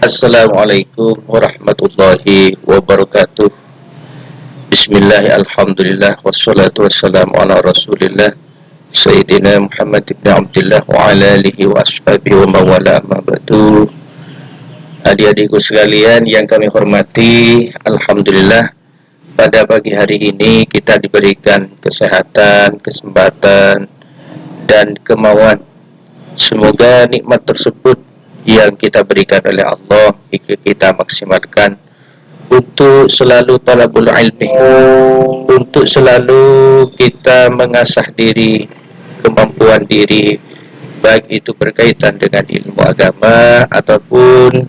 Assalamualaikum warahmatullahi wabarakatuh. Bismillah, alhamdulillah, wassalatu wassalamu ala rasulillah Sayyidina Muhammad ibn Abdullah wa ala alihi wa ashabihi wa mawala amma ba'du. Adik-adikku sekalian yang kami hormati, alhamdulillah pada pagi hari ini kita diberikan kesehatan, kesempatan dan kemauan. Semoga nikmat tersebut yang kita berikan oleh Allah kita maksimalkan untuk selalu talabul ilmi, untuk selalu kita mengasah diri, kemampuan diri, baik itu berkaitan dengan ilmu agama ataupun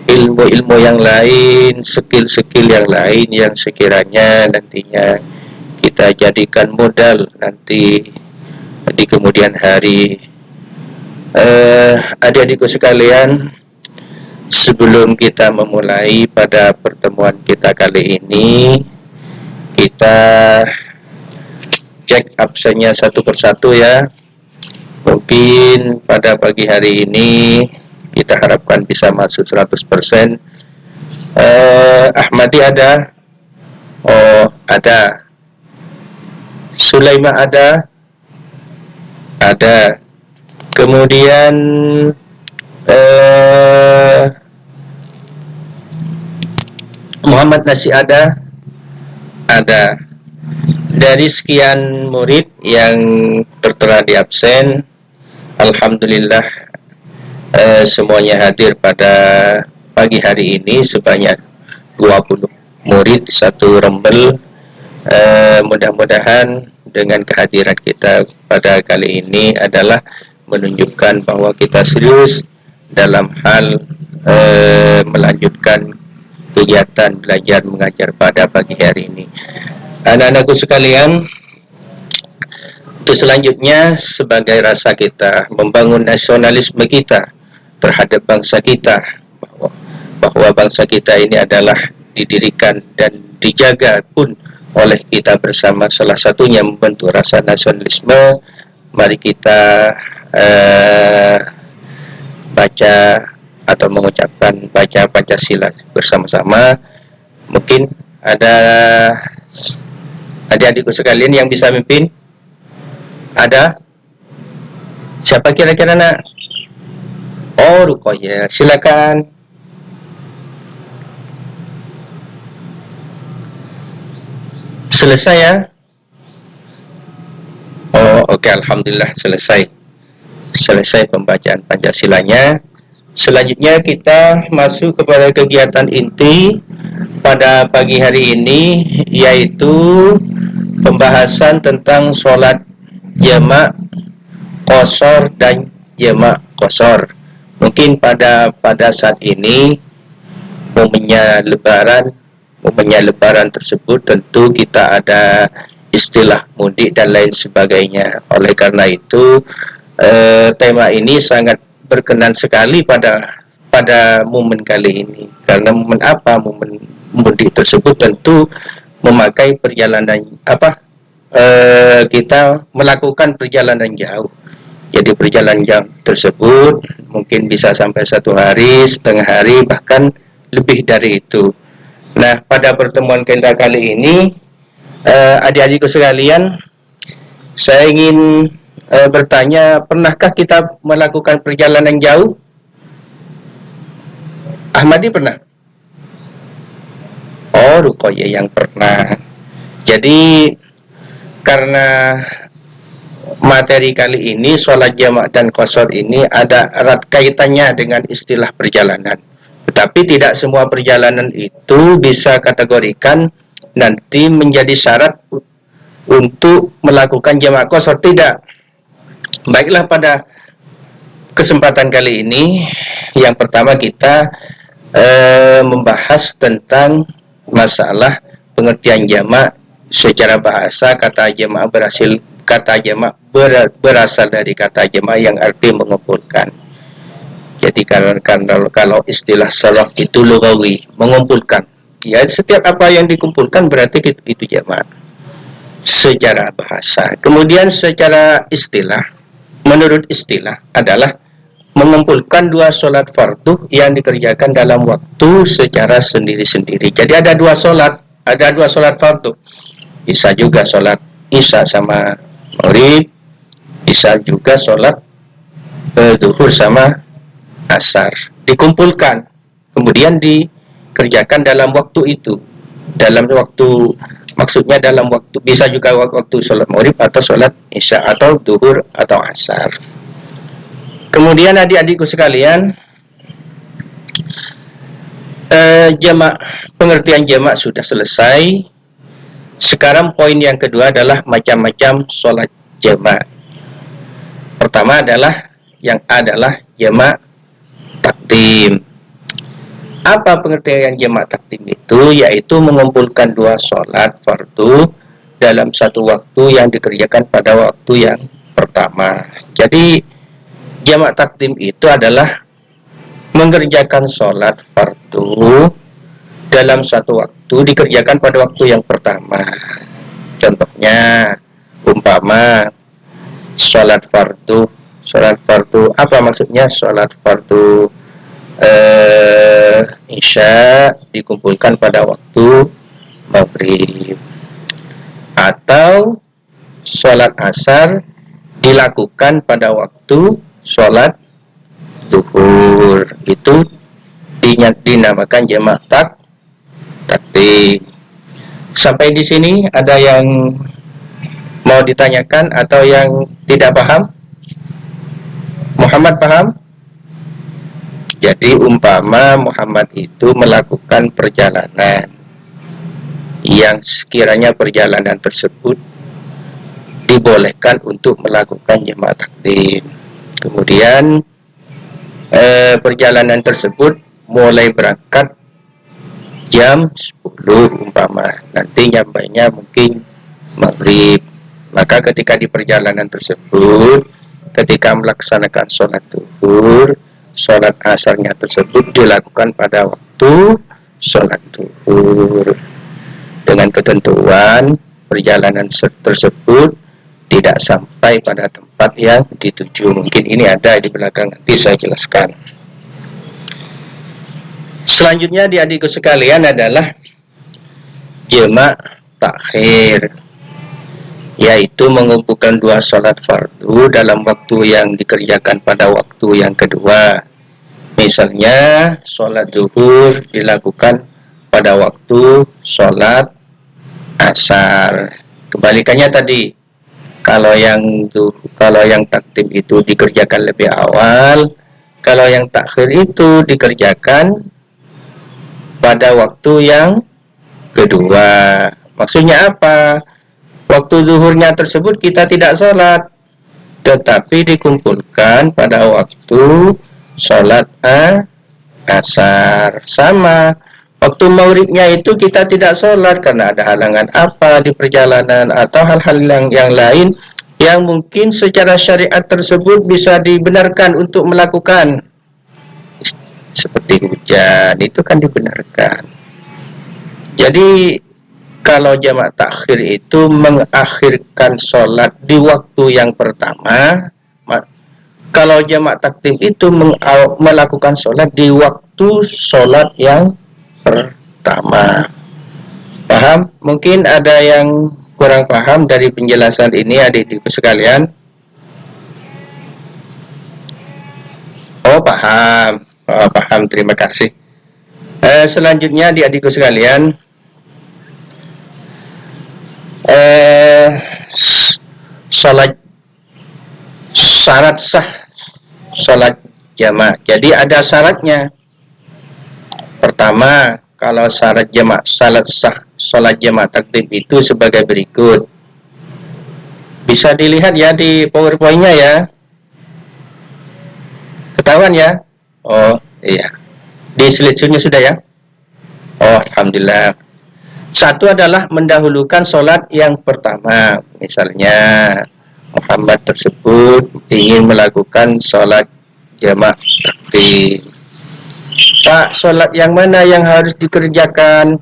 ilmu-ilmu yang lain, skill-skill yang lain yang sekiranya nantinya kita jadikan modal nanti di kemudian hari. Adik-adikku sekalian, sebelum kita memulai pada pertemuan kita kali ini, kita cek absennya satu persatu ya. Mungkin pada pagi hari ini kita harapkan bisa masuk 100%. Ahmadi ada? Oh, ada. Sulaiman ada? Ada. Kemudian Muhammad Nasi ada? Ada. Dari sekian murid yang tertera di absen, alhamdulillah semuanya hadir pada pagi hari ini sebanyak 20 murid, satu rembel. Mudah-mudahan dengan kehadiran kita pada kali ini adalah menunjukkan bahwa kita serius dalam hal melanjutkan kegiatan belajar mengajar pada pagi hari ini. Anak-anakku sekalian, untuk selanjutnya sebagai rasa kita membangun nasionalisme kita terhadap bangsa kita, bahwa bangsa kita ini adalah didirikan dan dijaga pun oleh kita bersama, salah satunya membentuk rasa nasionalisme. Mari kita baca atau mengucapkan baca Pancasila bersama-sama. Mungkin ada adik-adikku sekalian yang bisa mimpin? Ada? Siapa kira-kira nak? Oh, Ruqayyah, silakan. Selesai ya? Oh, oke, alhamdulillah selesai pembacaan Pancasilanya. Selanjutnya kita masuk kepada kegiatan inti pada pagi hari ini, yaitu pembahasan tentang sholat jamak qashar dan jamak qashar. Mungkin pada saat ini momennya lebaran tersebut tentu kita ada istilah mudik dan lain sebagainya. Oleh karena itu tema ini sangat berkenan sekali pada momen kali ini. Karena momen apa? Momen mudik tersebut tentu memakai perjalanan kita melakukan perjalanan jauh. Jadi perjalanan jauh tersebut mungkin bisa sampai 1 hari, setengah hari, bahkan lebih dari itu. Nah, pada pertemuan kita kali ini, adik-adikku sekalian, saya ingin bertanya, pernahkah kita melakukan perjalanan jauh? Ahmadi pernah? Oh, Ruqayyah yang pernah. Jadi karena materi kali ini sholat jamak dan qashar ini ada erat kaitannya dengan istilah perjalanan. Tetapi tidak semua perjalanan itu bisa kategorikan nanti menjadi syarat untuk melakukan jamak qashar, tidak. Baiklah, pada kesempatan kali ini yang pertama kita membahas tentang masalah pengertian jamak secara bahasa. Kata jamak berasal dari kata jamak yang arti mengumpulkan. Jadi kalau istilah sharaf itu lugawi, mengumpulkan. Ya, setiap apa yang dikumpulkan berarti itu jamak secara bahasa. Kemudian secara istilah, menurut istilah adalah mengumpulkan dua sholat fardu yang dikerjakan dalam waktu secara sendiri-sendiri. Jadi ada dua sholat fardu. Bisa juga sholat isya sama maghrib, bisa juga sholat zuhur sama asar. Dikumpulkan, kemudian dikerjakan dalam waktu itu. Dalam waktu, maksudnya dalam waktu, bisa juga waktu sholat maghrib atau sholat isya atau zuhur atau asar. Kemudian adik-adikku sekalian, pengertian jamak sudah selesai. Sekarang poin yang kedua adalah macam-macam sholat jamak. Pertama adalah jamak takdim. Apa pengertian jamak takdim itu? Yaitu mengumpulkan dua sholat fardu dalam satu waktu yang dikerjakan pada waktu yang pertama. Jadi jamak takdim itu adalah mengerjakan sholat fardu dalam satu waktu dikerjakan pada waktu yang pertama. Contohnya, umpama sholat fardu apa maksudnya? Sholat fardu isya dikumpulkan pada waktu maghrib, atau sholat asar dilakukan pada waktu sholat zuhur. Itu dinamakan jamak takdim. Sampai di sini ada yang mau ditanyakan atau yang tidak paham? Muhammad paham? Jadi umpama Muhammad itu melakukan perjalanan yang sekiranya perjalanan tersebut dibolehkan untuk melakukan jamak takdim. Kemudian perjalanan tersebut mulai berangkat jam 10 umpama, nanti nyampainya mungkin maghrib. Maka ketika di perjalanan tersebut, ketika melaksanakan sholat zuhur, sholat asarnya tersebut dilakukan pada waktu sholat zuhur, dengan ketentuan perjalanan tersebut tidak sampai pada tempat yang dituju. Mungkin ini ada di belakang, nanti saya jelaskan. Selanjutnya di adikku sekalian adalah jamak takhir, yaitu mengumpulkan dua sholat fardu dalam waktu yang dikerjakan pada waktu yang kedua. Misalnya sholat zuhur dilakukan pada waktu sholat asar. Kebalikannya tadi, kalau yang takdim itu dikerjakan lebih awal, kalau yang takhir itu dikerjakan pada waktu yang kedua. Maksudnya apa? Waktu zuhurnya tersebut kita tidak sholat, tetapi dikumpulkan pada waktu sholat asar. Sama, waktu maghribnya itu kita tidak sholat karena ada halangan apa di perjalanan atau hal-hal yang lain yang mungkin secara syariat tersebut bisa dibenarkan untuk melakukan. Seperti hujan, itu kan dibenarkan. Jadi kalau jamak takhir itu mengakhirkan sholat di waktu yang pertama. Kalau jamak takdim itu melakukan sholat di waktu sholat yang pertama. Paham? Mungkin ada yang kurang paham dari penjelasan ini adik-adikku sekalian. Oh, paham. Oh, paham, terima kasih. Selanjutnya di adikku sekalian, syarat sah sholat jamak. Jadi ada syaratnya. Pertama, kalau syarat sah sholat jamak takdim itu sebagai berikut. Bisa dilihat ya di PowerPoint-nya ya. Ketahuan ya? Oh iya, di slide-nya sudah ya? Oh, alhamdulillah. Satu adalah mendahulukan sholat yang pertama. Misalnya Muhammad tersebut ingin melakukan sholat jamak takdim. Pak, sholat yang mana yang harus dikerjakan?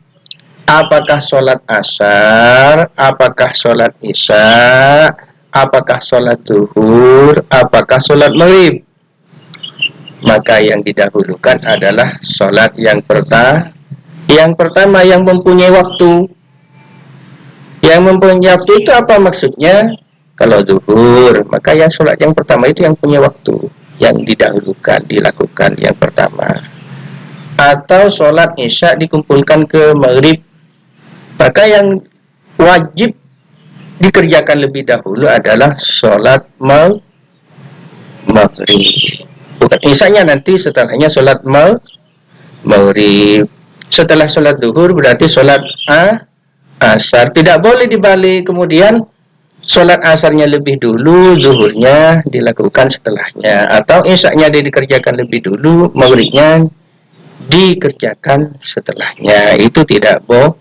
Apakah sholat asar? Apakah sholat isya? Apakah sholat zuhur? Apakah sholat maghrib? maka yang didahulukan adalah sholat yang pertama yang mempunyai waktu. Yang mempunyai waktu itu apa maksudnya? Kalau zuhur, maka yang sholat yang pertama itu yang punya waktu, yang didahulukan, dilakukan yang pertama. Atau sholat isya dikumpulkan ke maghrib, maka yang wajib dikerjakan lebih dahulu adalah sholat maghrib. Bukan isyanya nanti, setelahnya sholat maghrib. Setelah sholat zuhur berarti sholat asar. Tidak boleh dibalik, kemudian sholat asarnya lebih dulu, zuhurnya dilakukan setelahnya. Atau isyanya dikerjakan lebih dulu, maghribnya dikerjakan setelahnya. Itu tidak boleh.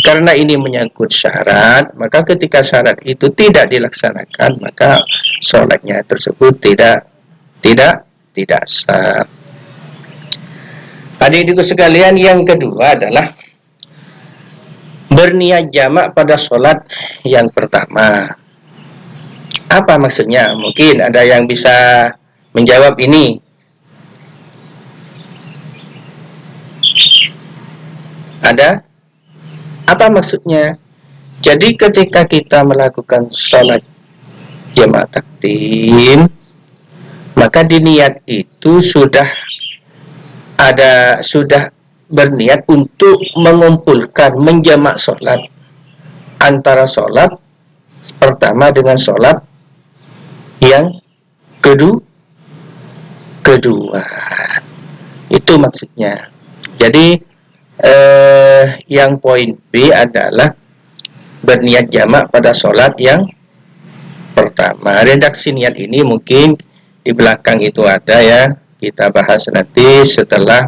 Karena ini menyangkut syarat, maka ketika syarat itu tidak dilaksanakan, maka sholatnya tersebut tidak sah. Adik-adikku sekalian, yang kedua adalah berniat jamak pada sholat yang pertama. Apa maksudnya? Mungkin ada yang bisa menjawab ini. Ada? Apa maksudnya? Jadi ketika kita melakukan sholat jamak takdim, maka di niat itu sudah berniat untuk mengumpulkan, menjamak sholat antara sholat pertama dengan sholat yang kedua. Itu maksudnya. Jadi yang poin B adalah berniat jamak pada sholat yang pertama. Redaksi niat ini mungkin di belakang itu ada ya, kita bahas nanti setelah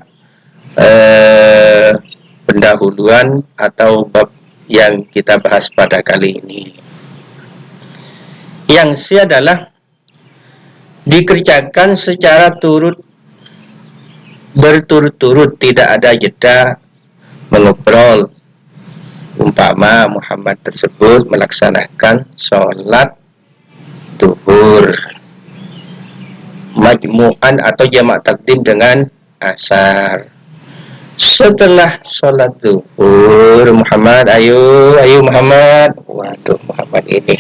pendahuluan atau bab yang kita bahas pada kali ini. Yang C adalah dikerjakan secara berturut-turut, tidak ada jeda mengobrol. Umpama Muhammad tersebut melaksanakan sholat duhur majmu'an atau jamak takdim dengan asar. Setelah sholat duhur, Muhammad, ayo Muhammad. Waduh, Muhammad ini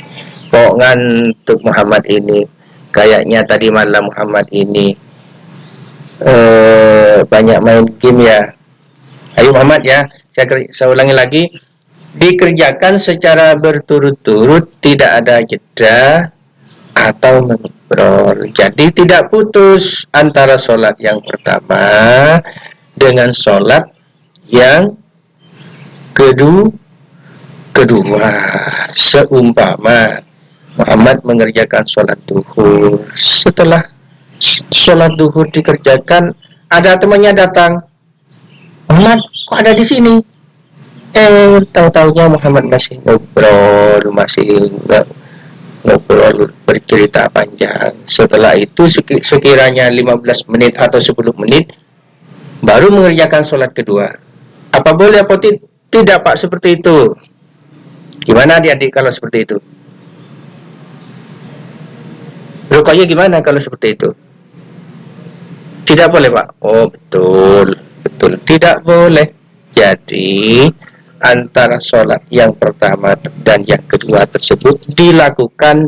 kok ngantuk. Muhammad ini kayaknya tadi malam Muhammad ini banyak main game ya. Ayo Muhammad ya, saya ulangi lagi. Dikerjakan secara berturut-turut, tidak ada jeda atau mengobrol. Jadi tidak putus antara sholat yang pertama dengan sholat yang kedua. Seumpama Muhammad mengerjakan sholat duhur, setelah sholat duhur dikerjakan, ada temannya datang, Muhammad kok ada di sini? Tahu-tahunya Muhammad masih ngobrol bercerita panjang. Setelah itu sekiranya 15 menit atau 10 menit baru mengerjakan sholat kedua. Apa boleh apa tidak Pak seperti itu? Gimana adik-adik kalau seperti itu? Rukanya gimana kalau seperti itu? Tidak boleh Pak? Oh betul, tidak boleh. Jadi antara sholat yang pertama dan yang kedua tersebut dilakukan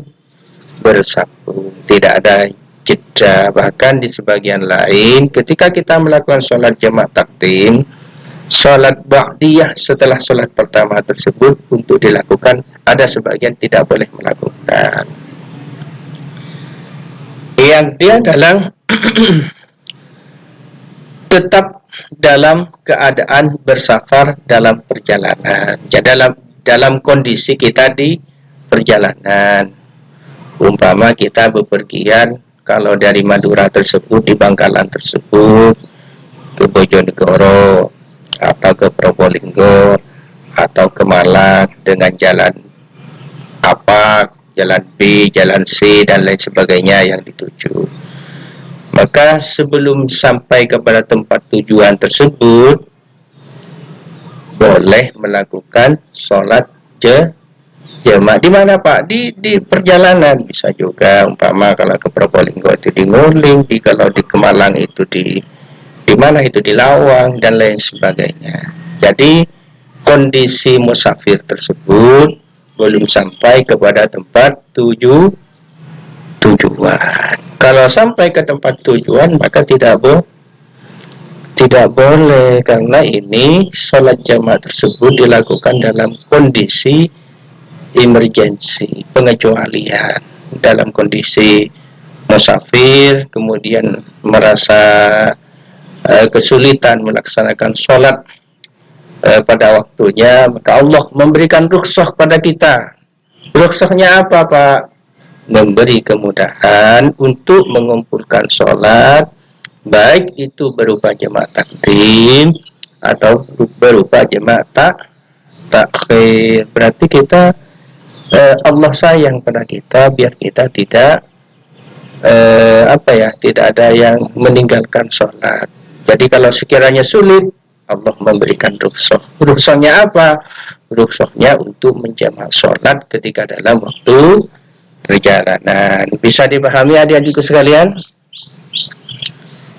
bersambung, tidak ada jeda. Bahkan di sebagian lain ketika kita melakukan sholat jamak takdim, sholat ba'diyah setelah sholat pertama tersebut untuk dilakukan, ada sebagian tidak boleh melakukan. Yang dia adalah tetap dalam keadaan bersafar dalam perjalanan. Jadi dalam kondisi kita di perjalanan. Umpama kita bepergian, kalau dari Madura tersebut, di Bangkalan tersebut, ke Bojonegoro, atau ke Probolinggo, atau ke Malang dengan jalan apa, jalan B, jalan C, dan lain sebagainya yang dituju. Maka sebelum sampai kepada tempat tujuan tersebut, boleh melakukan sholat Jamak di mana Pak? Di perjalanan bisa juga, umpama kalau ke Probolinggo itu di Nguling, kalau di Kemalang itu di mana itu di Lawang dan lain sebagainya. Jadi kondisi musafir tersebut belum sampai kepada tempat tujuan. Kalau sampai ke tempat tujuan maka tidak boleh, karena ini sholat jamaah tersebut dilakukan dalam kondisi emergensi, pengecualian, dalam kondisi musafir kemudian merasa kesulitan melaksanakan sholat pada waktunya, maka Allah memberikan rukhsah pada kita. Rukhsahnya apa Pak? Memberi kemudahan untuk mengumpulkan sholat, baik itu berupa jamaah takdim atau berupa jamaah takhir. Berarti kita Allah sayang pada kita, biar kita tidak tidak ada yang meninggalkan sholat. Jadi kalau sekiranya sulit, Allah memberikan rukhsah. Rukhsahnya apa? Rukhsahnya untuk menjamak sholat ketika dalam waktu perjalanan. Bisa dipahami adik-adikku sekalian?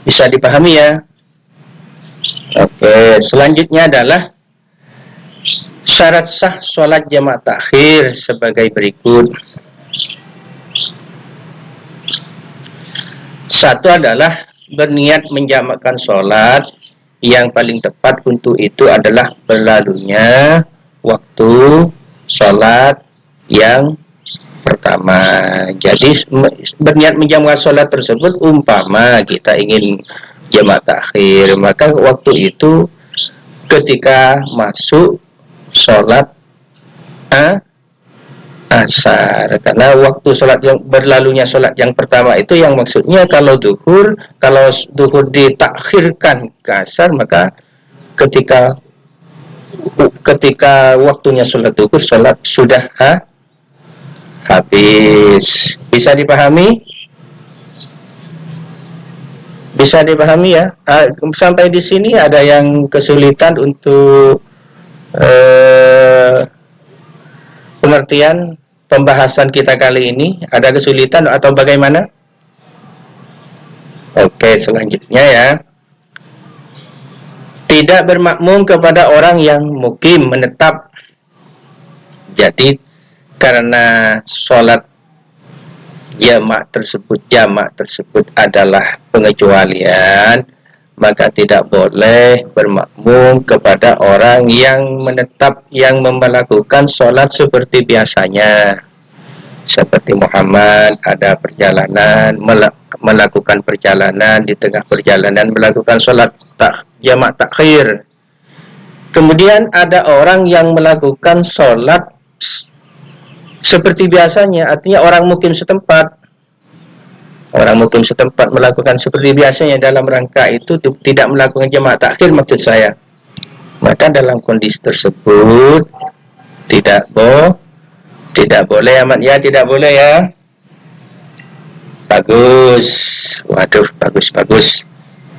Bisa dipahami ya? Oke, selanjutnya adalah syarat sah sholat jamaah takhir sebagai berikut. Satu adalah berniat menjamakkan sholat. Yang paling tepat untuk itu adalah berlalunya waktu sholat yang pertama. Jadi berniat menjamakkan sholat tersebut, umpama kita ingin jamaah takhir, maka waktu itu ketika masuk sholat asar, karena waktu sholat yang berlalunya sholat yang pertama itu yang maksudnya kalau duhur ditakhirkan ke asar, maka ketika waktunya sholat duhur, sholat sudah habis. Bisa dipahami? Bisa dipahami ya? Sampai di sini ada yang kesulitan untuk pengertian pembahasan kita kali ini? Ada kesulitan atau bagaimana? Oke, selanjutnya ya. Tidak bermakmum kepada orang yang mukim, menetap. Jadi karena sholat jamak tersebut adalah pengecualian, maka tidak boleh bermakmum kepada orang yang menetap, yang melakukan sholat seperti biasanya. Seperti Muhammad ada perjalanan, melakukan perjalanan, di tengah perjalanan melakukan sholat jamak takhir. Kemudian ada orang yang melakukan sholat seperti biasanya, artinya orang mukim setempat. Orang mukim setempat melakukan seperti biasanya dalam rangka itu tidak melakukan jamaah takhir maksud saya. Maka dalam kondisi tersebut tidak boleh amat ya, tidak boleh ya. Bagus. Waduh, bagus.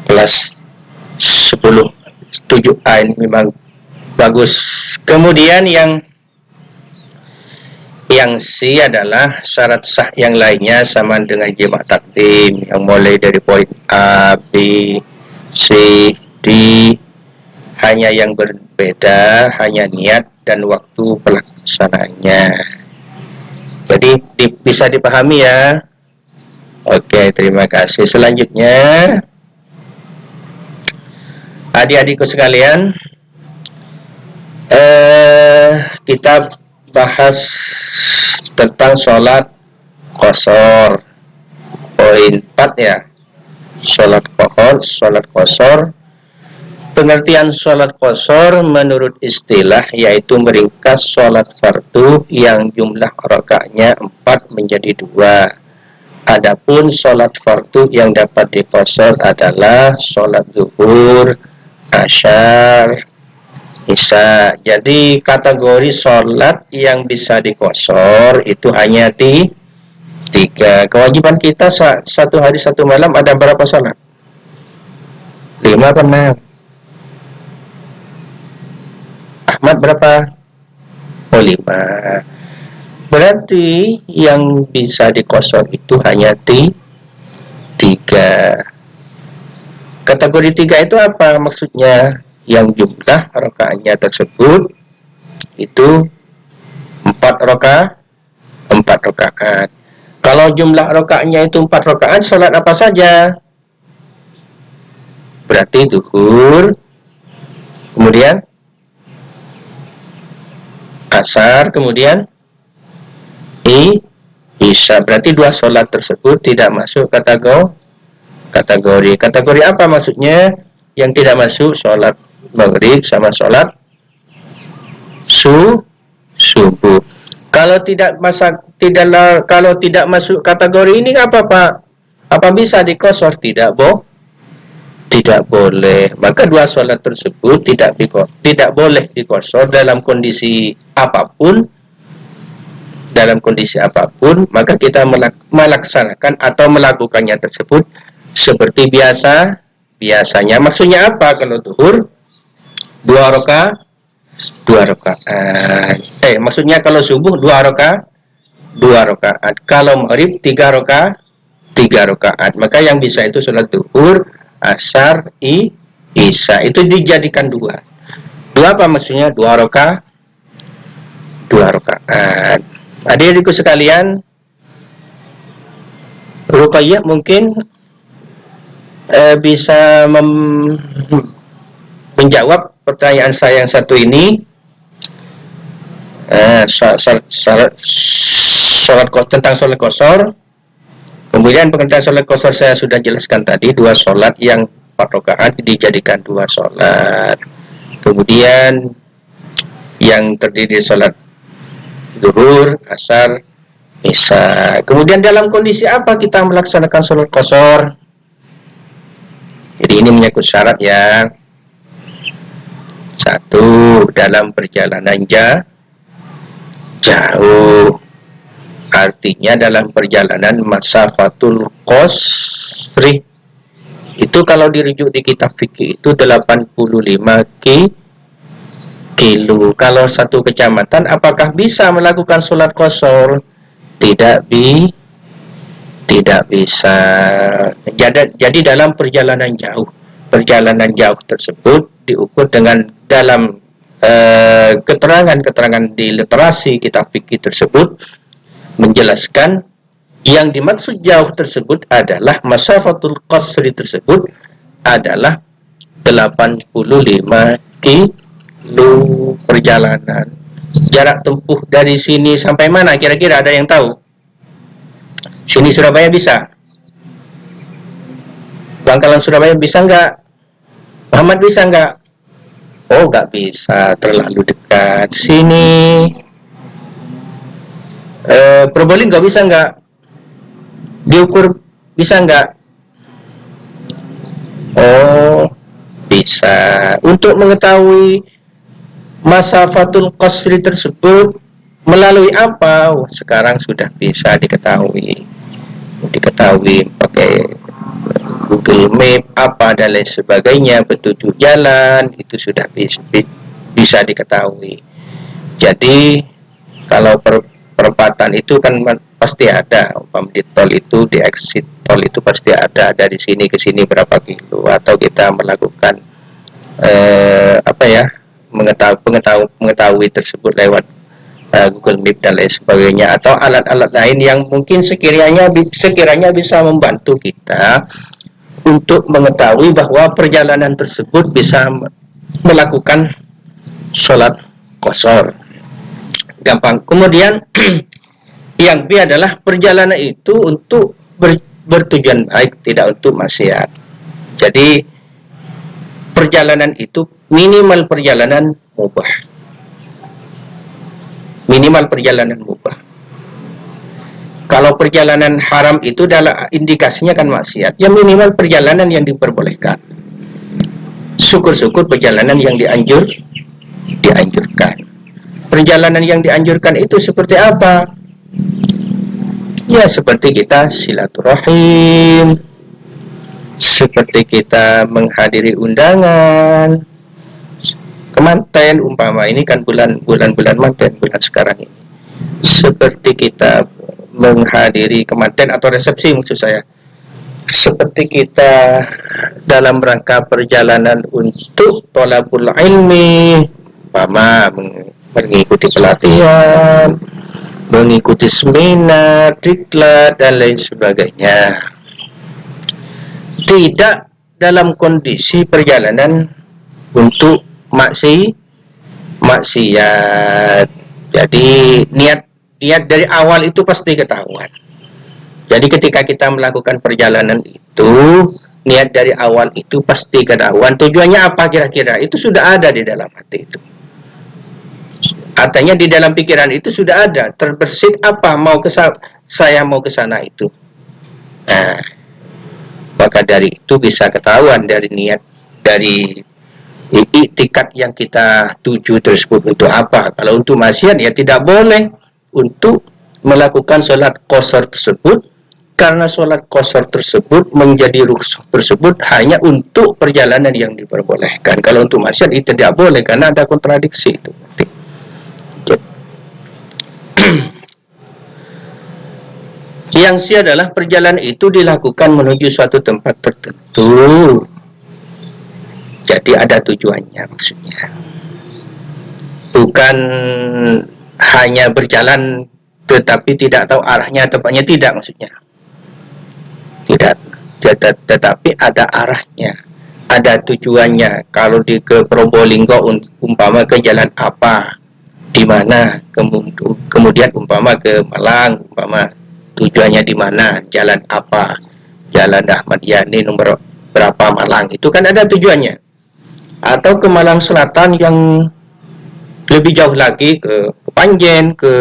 Kelas 10 7A ini memang bagus. Kemudian yang C adalah syarat sah yang lainnya sama dengan jamaah takdim, yang mulai dari poin A, B, C, D. Hanya yang berbeda hanya niat dan waktu pelaksanaannya. Jadi bisa dipahami ya. Oke, terima kasih. Selanjutnya, adik-adikku sekalian, kita bahas tentang sholat qashar. Poin 4 ya. Sholat qashar. Pengertian sholat qashar menurut istilah yaitu meringkas sholat fardu yang jumlah rakaatnya 4 menjadi 2. Adapun sholat fardu yang dapat diqashar adalah sholat zuhur, asyar, isya. Jadi kategori sholat yang bisa diqashar itu hanya 3. Kewajiban kita satu hari satu malam ada berapa sholat? 5 atau 6? Ahmad berapa? 5. Berarti yang bisa dikosor itu hanya 3. Kategori 3 itu apa maksudnya? Yang jumlah rakaatnya tersebut itu 4 rakaat. Kalau jumlah rakaatnya itu 4 rakaat, sholat apa saja? Berarti zuhur, kemudian asar, kemudian isya. Berarti 2 sholat tersebut tidak masuk kategori. Kategori apa maksudnya? Yang tidak masuk sholat maghrib sama sholat subuh. Kalau tidak masuk kategori ini apa Pak? Apa bisa dikosor? Tidak boleh. Maka 2 sholat tersebut tidak boleh dikosor dalam kondisi apapun. Maka kita melaksanakan atau melakukannya tersebut seperti biasanya. Maksudnya apa? Kalau zuhur 2 rakaat. Maksudnya kalau subuh 2 rakaat. Kalau maghrib 3 rakaat. Maka yang bisa itu sholat zuhur, asar, isya. Itu dijadikan 2. 2 apa maksudnya? 2 rakaat. Adik-adikku sekalian, Ruqayyah mungkin bisa menjawab pertanyaan saya yang satu ini. Tentang sholat qashar. Kemudian pengertian sholat qashar saya sudah jelaskan tadi, 2 sholat yang 4 rakaat dijadikan 2 sholat. Kemudian yang terdiri sholat zuhur, asar, isya. Kemudian dalam kondisi apa kita melaksanakan sholat qashar? Jadi ini menyangkut syarat yang 1, dalam perjalanan jauh. Artinya dalam perjalanan masafatul qasri. Itu kalau dirujuk di kitab fikih itu 85 kilo. Kalau 1 kecamatan, apakah bisa melakukan sholat qashar? Tidak bisa. Jadi dalam perjalanan jauh tersebut diukur dengan dalam keterangan di literasi kitab fikih tersebut menjelaskan yang dimaksud jauh tersebut adalah masafatul qasri tersebut adalah 85 kilo perjalanan. Jarak tempuh dari sini sampai mana kira-kira ada yang tahu? Sini Surabaya bisa? Bangkalan Surabaya bisa enggak? Muhammad bisa enggak? Oh, enggak bisa, terlalu dekat. Sini Probolinggo bisa enggak? Diukur bisa enggak? Oh, bisa. Untuk mengetahui masafatul qasri tersebut melalui apa? Oh, sekarang sudah bisa diketahui pakai Google Map apa dan lain sebagainya, petunjuk jalan itu sudah bisa diketahui. Jadi kalau perempatan itu kan pasti ada, di tol itu, di exit tol itu pasti ada, dari sini ke sini berapa kilo, atau kita melakukan mengetahui tersebut lewat Google Map dan lain sebagainya, atau alat-alat lain yang mungkin sekiranya bisa membantu kita untuk mengetahui bahwa perjalanan tersebut bisa melakukan sholat qashar. Gampang. Kemudian yang B adalah perjalanan itu untuk bertujuan baik, tidak untuk maksiat. Jadi perjalanan itu minimal perjalanan mubah. Kalau perjalanan haram itu adalah indikasinya kan maksiat. Ya minimal perjalanan yang diperbolehkan. Syukur-syukur perjalanan yang dianjurkan. Perjalanan yang dianjurkan itu seperti apa? Ya seperti kita silaturahim, seperti kita menghadiri undangan ke manten, umpama ini kan bulan manten, bulan sekarang ini. seperti kita menghadiri kematian atau resepsi maksud saya, seperti kita dalam rangka perjalanan untuk thalabul ilmi, mengikuti pelatihan, mengikuti seminar, diklat dan lain sebagainya. Tidak dalam kondisi perjalanan untuk maksiat. Jadi niat dari awal itu pasti ketahuan. Jadi ketika kita melakukan perjalanan itu, niat dari awal itu pasti ketahuan. Tujuannya apa kira-kira? Itu sudah ada di dalam hati itu. Artinya di dalam pikiran itu sudah ada, terbersit apa saya mau ke sana itu. Nah, maka dari itu bisa ketahuan dari niat, dari iktikad yang kita tuju tersebut untuk apa. Kalau untuk maksiat ya tidak boleh untuk melakukan sholat qashar tersebut, karena sholat qashar tersebut menjadi rukhsah tersebut hanya untuk perjalanan yang diperbolehkan. Kalau untuk maksiat itu tidak boleh karena ada kontradiksi itu. Yang sih adalah perjalanan itu dilakukan menuju suatu tempat tertentu. Jadi ada tujuannya maksudnya. Bukan hanya berjalan tetapi tidak tahu arahnya, tempatnya, tidak maksudnya. Tidak, tetapi ada arahnya, ada tujuannya. Kalau ke Probolinggo umpama ke jalan apa, di mana, kemudian umpama ke Malang, umpama tujuannya di mana, jalan apa, jalan Ahmad Yani nomor berapa Malang, itu kan ada tujuannya. Atau ke Malang Selatan yang lebih jauh lagi, ke Panjen, ke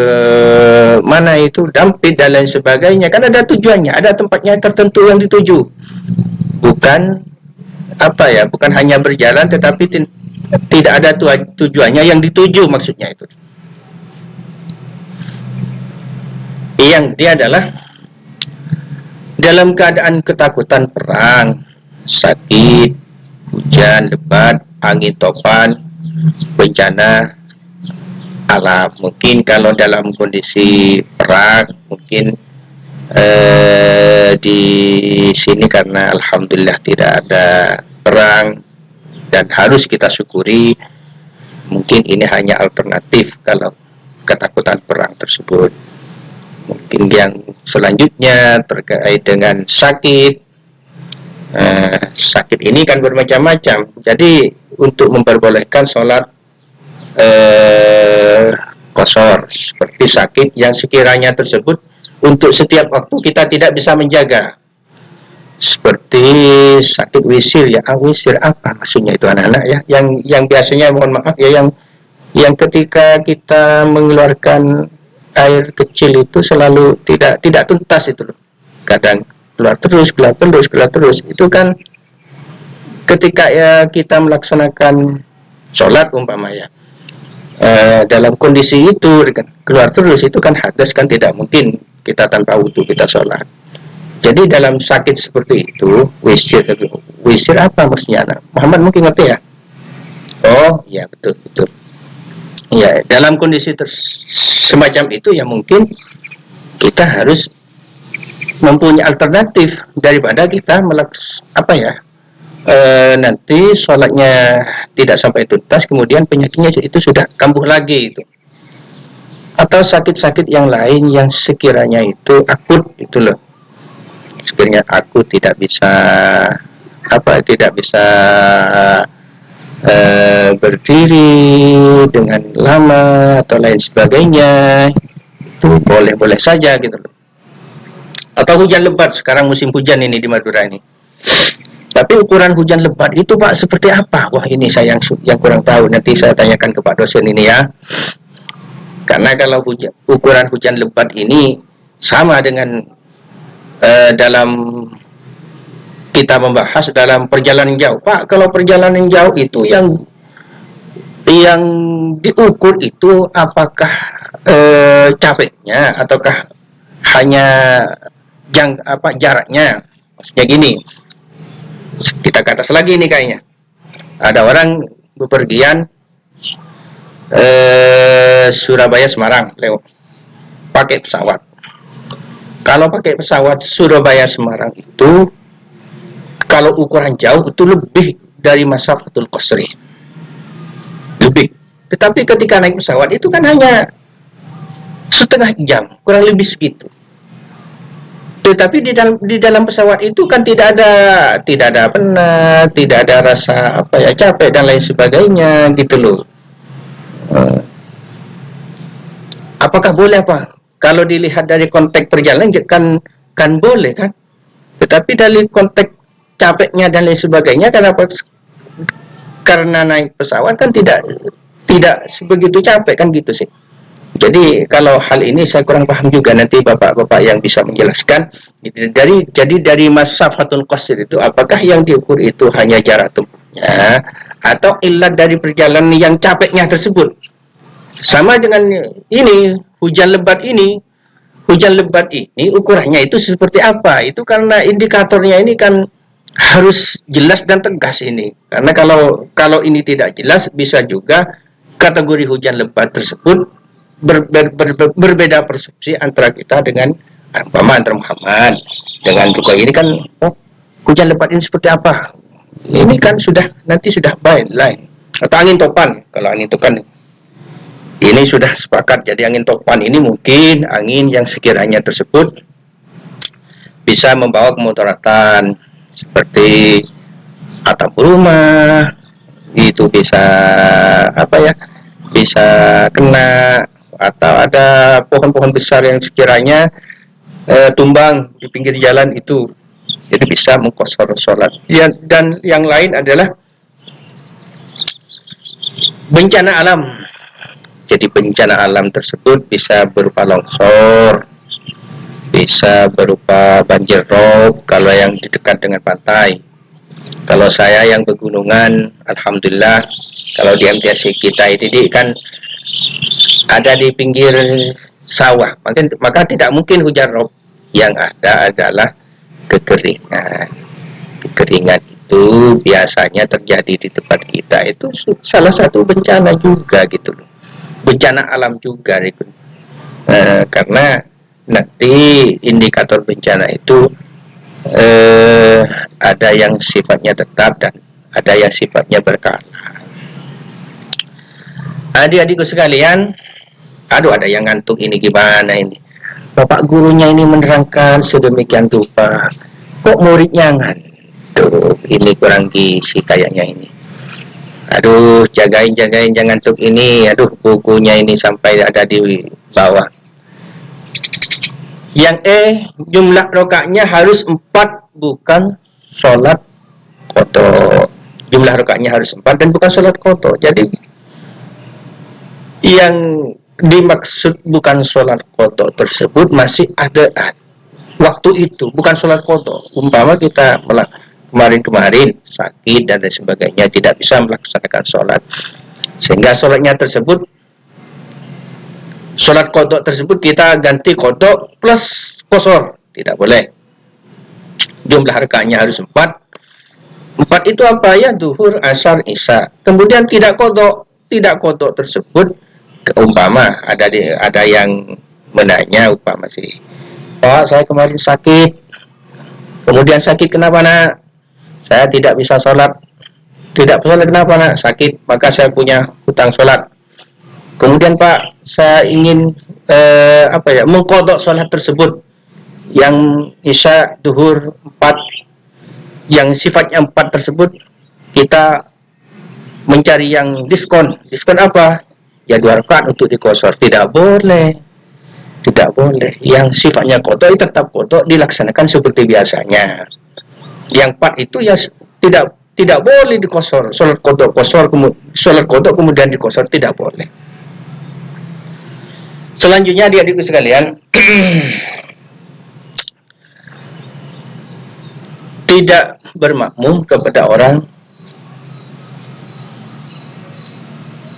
mana itu, Dampit dan lain sebagainya, kan ada tujuannya, ada tempatnya tertentu yang dituju. Bukan apa ya, bukan hanya berjalan tetapi tidak ada tujuannya yang dituju maksudnya itu. Yang dia adalah dalam keadaan ketakutan perang, sakit, hujan lebat, angin topan, bencana alam. Mungkin kalau dalam kondisi perang, mungkin di sini karena alhamdulillah tidak ada perang dan harus kita syukuri, mungkin ini hanya alternatif kalau ketakutan perang tersebut. Mungkin yang selanjutnya terkait dengan sakit. Sakit ini kan bermacam-macam. Jadi untuk memperbolehkan sholat qashar, seperti sakit yang sekiranya tersebut untuk setiap waktu kita tidak bisa menjaga, seperti sakit wisir ya. Wisir apa maksudnya itu anak-anak ya, yang biasanya, mohon maaf ya, yang ketika kita mengeluarkan air kecil itu selalu tidak tuntas itu loh, kadang keluar terus. Itu kan ketika ya kita melaksanakan sholat umpama ya, dalam kondisi itu keluar terus, itu kan hadas, kan tidak mungkin kita tanpa wudu kita sholat. Jadi dalam sakit seperti itu, wisir apa maksudnya anak? Muhammad mungkin ngerti ya? Oh ya, betul. Ya, dalam kondisi semacam itu ya mungkin kita harus mempunyai alternatif daripada kita nanti sholatnya tidak sampai tuntas, kemudian penyakitnya itu sudah kambuh lagi itu. Atau sakit-sakit yang lain yang sekiranya itu akut itu loh, sekiranya akut tidak bisa berdiri dengan lama atau lain sebagainya, itu boleh saja gitu loh. Atau hujan lebat, sekarang musim hujan ini di Madura ini. Tapi ukuran hujan lebat itu Pak seperti apa? Wah, ini saya yang kurang tahu, nanti saya tanyakan ke Pak dosen ini ya. Karena kalau ukuran hujan lebat ini sama dengan dalam kita membahas dalam perjalanan jauh. Pak, kalau perjalanan jauh itu yang diukur itu apakah capeknya ataukah hanya jaraknya? Maksudnya gini, kita ke atas lagi nih kayaknya. Ada orang bepergian Surabaya Semarang lewat. pakai pesawat. Kalau pakai pesawat Surabaya Semarang itu, kalau ukuran jauh itu lebih dari masafatul qasri. Lebih. Tetapi ketika naik pesawat itu kan hanya setengah jam, kurang lebih segitu. Tetapi di dalam pesawat itu kan tidak ada penat, tidak ada rasa capek dan lain sebagainya gitu loh. Apakah boleh apa? Kalau dilihat dari konteks perjalanan kan boleh kan? Tetapi dari konteks capeknya dan lain sebagainya, karena naik pesawat kan tidak sebegitu capek kan gitu sih. Jadi kalau hal ini saya kurang paham juga, nanti bapak-bapak yang bisa menjelaskan. Jadi dari masafatul qasr itu, apakah yang diukur itu hanya jarak tempuhnya atau ilat dari perjalanan yang capeknya tersebut? Sama dengan ini, hujan lebat ini ukurannya itu seperti apa? Itu karena indikatornya ini kan harus jelas dan tegas ini. Karena kalau ini tidak jelas, bisa juga kategori hujan lebat tersebut berbeda persepsi antara kita dengan antara Muhammad dengan juga ini kan, hujan lebat ini seperti apa? Ini kan nanti sudah lain. Atau angin topan, kalau angin topan ini sudah sepakat. Jadi angin topan ini mungkin angin yang sekiranya tersebut bisa membawa kemudaratan seperti atap rumah, itu bisa bisa kena, atau ada pohon-pohon besar yang sekiranya tumbang di pinggir jalan itu, jadi bisa mengqashar sholat. Dan yang lain adalah bencana alam. Jadi bencana alam tersebut bisa berupa longsor, bisa berupa banjir rob kalau yang di dekat dengan pantai. Kalau saya yang pegunungan, alhamdulillah, kalau di MTS kita ini kan ada di pinggir sawah, maka tidak mungkin hujan rob. Yang ada adalah kekeringan. Kekeringan itu biasanya terjadi di tempat kita, itu salah satu bencana juga gitu loh, bencana alam juga gitu. Karena nanti indikator bencana itu ada yang sifatnya tetap dan ada yang sifatnya berkala. Adik-adikku sekalian, ada yang ngantuk ini, gimana ini? Bapak gurunya ini menerangkan sedemikian rupa, kok muridnya ngantuk? Ini kurang gizi kayaknya ini. Aduh, jagain jangan ngantuk ini. Aduh, bukunya ini sampai ada di bawah. Yang jumlah rakaatnya harus 4, bukan sholat qadha. Jumlah rakaatnya harus 4 dan bukan sholat qadha. Jadi yang dimaksud bukan sholat qadha tersebut masih ada waktu itu, bukan sholat qadha. Umpama kita kemarin sakit dan lain sebagainya, tidak bisa melaksanakan sholat, sehingga sholatnya tersebut, sholat qadha tersebut kita ganti qadha plus qasar, tidak boleh. Jumlah rakaatnya harus 4 itu apa ya? Duhur, asar, isya. Kemudian tidak qadha tersebut, umpama ada yang menanya, umpama sih, Pak, saya kemarin sakit. Kemudian sakit kenapa nak? Saya tidak bisa sholat. Tidak sholat kenapa nak? Sakit, maka saya punya hutang sholat. Kemudian Pak, saya ingin mengqadha sholat tersebut, yang isya, duhur 4, yang sifatnya 4 tersebut, kita mencari yang diskon. Diskon apa? Ya 2 rakaat untuk diqashar. Tidak boleh. Yang sifatnya qadha tetap qadha, dilaksanakan seperti biasanya. Yang 4 itu ya tidak boleh diqashar. Salat qadha kemudian diqashar, tidak boleh. Selanjutnya adik-adikku sekalian, tidak bermakmum kepada orang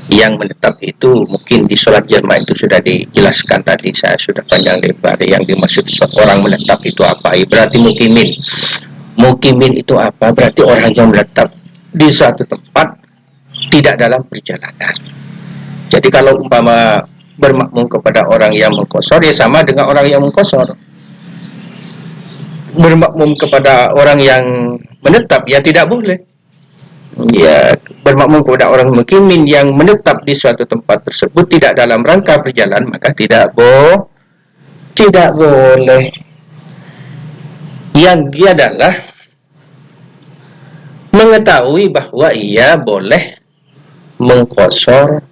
yang menetap itu, mungkin di sholat jamaah itu sudah dijelaskan tadi, saya sudah panjang lebar. Yang dimaksud orang menetap itu apa? Berarti mukimin itu apa? Berarti orang yang menetap di suatu tempat, tidak dalam perjalanan. Jadi kalau umpama bermakmum kepada orang yang mengqashar ya sama dengan orang yang mengqashar. Bermakmum kepada orang yang menetap ya tidak boleh. Ya, bermakmum kepada orang mukimin yang menetap di suatu tempat tersebut tidak dalam rangka berjalan, maka tidak boleh. Yang dia adalah mengetahui bahwa ia boleh mengqashar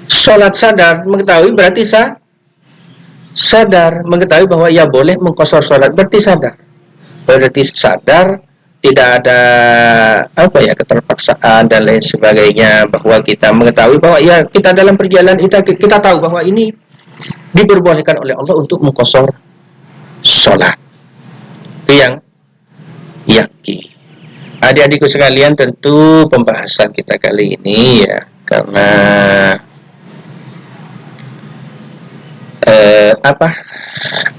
sholat sadar. Mengetahui berarti sadar. Mengetahui bahwa ia boleh mengqashar sholat berarti sadar. Tidak ada keterpaksaan dan lain sebagainya, bahwa kita mengetahui bahwa ya kita dalam perjalanan kita tahu bahwa ini diperbolehkan oleh Allah untuk mengqashar sholat. Itu yang yakin. Adik-adikku sekalian, tentu pembahasan kita kali ini ya karena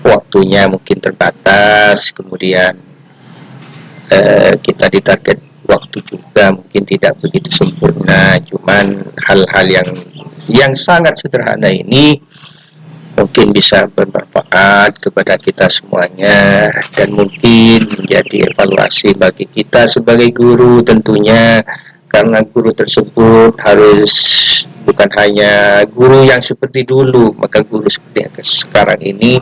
waktunya mungkin terbatas, kemudian kita ditarget waktu juga mungkin tidak begitu sempurna, cuman hal-hal yang sangat sederhana ini mungkin bisa bermanfaat kepada kita semuanya dan mungkin menjadi evaluasi bagi kita sebagai guru tentunya, karena guru tersebut harus bukan hanya guru yang seperti dulu, maka guru seperti yang sekarang ini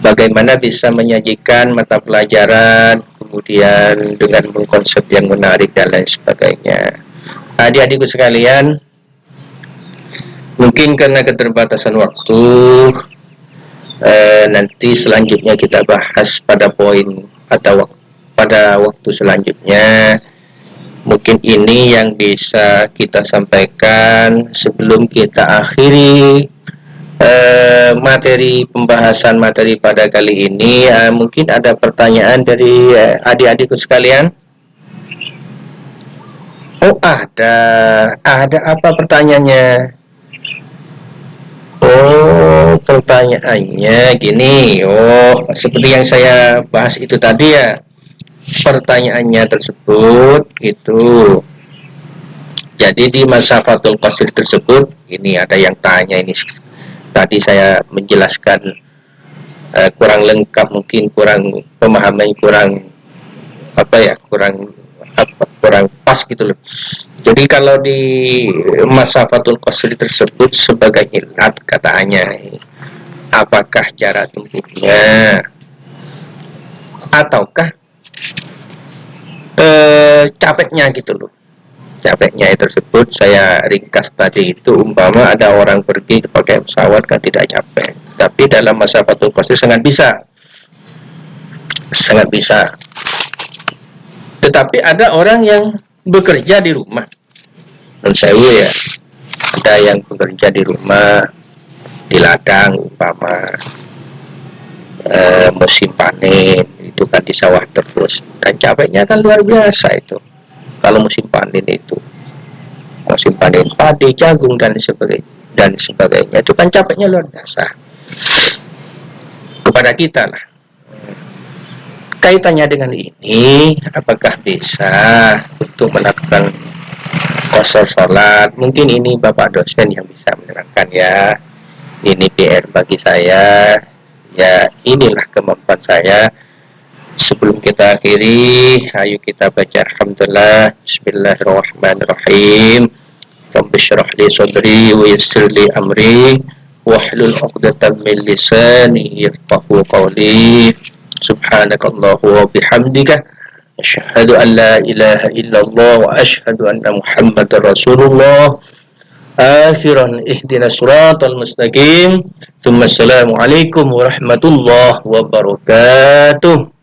bagaimana bisa menyajikan mata pelajaran kemudian dengan konsep yang menarik dan lain sebagainya. Adik-adikku sekalian, mungkin karena keterbatasan waktu, nanti selanjutnya kita bahas pada poin atau pada waktu selanjutnya. Mungkin ini yang bisa kita sampaikan sebelum kita akhiri pembahasan materi pada kali ini. Mungkin ada pertanyaan dari adik-adikku sekalian. Oh, ada apa pertanyaannya? Oh, pertanyaannya gini. Oh, seperti yang saya bahas itu tadi ya. Pertanyaannya tersebut itu, jadi di Masyafatul Qashir tersebut ini ada yang tanya ini. Tadi saya menjelaskan kurang lengkap, mungkin kurang pemahaman, kurang pas gitu loh. Jadi kalau di Masyafatul Qashir tersebut sebagai ilat katanya, apakah jarak tempuhnya ataukah capeknya gitu loh. Capeknya tersebut saya ringkas tadi itu, umpama ada orang pergi pakai pesawat kan tidak capek, tapi dalam Masyafatul Qashir sangat bisa. Tetapi ada orang yang bekerja di rumah, dan saya ya ada yang bekerja di rumah di ladang, umpama musim panen itu kan di sawah terus, dan capeknya kan luar biasa itu. Kalau musim panen padi, jagung dan sebagainya itu kan capeknya luar biasa kepada kita lah. Kaitannya dengan ini, apakah bisa untuk melakukan qashar sholat? Mungkin ini Bapak dosen yang bisa menerangkan ya. Ini PR bagi saya. Ya, inilah kemampuan saya. Sebelum kita akhiri, ayo kita baca alhamdulillah. Bismillahirrahmanirrahim. Rabbi shrah li sadri wa yassir li amri wahlul 'uqdatam min lisani yafqahu qawli. Subhanakallahu wa bihamdika asyhadu an la ilaha illallah wa asyhadu anna Muhammadar Rasulullah. Akhiran ihdinas siratal mustaqim. Assalamualaikum warahmatullahi wabarakatuh.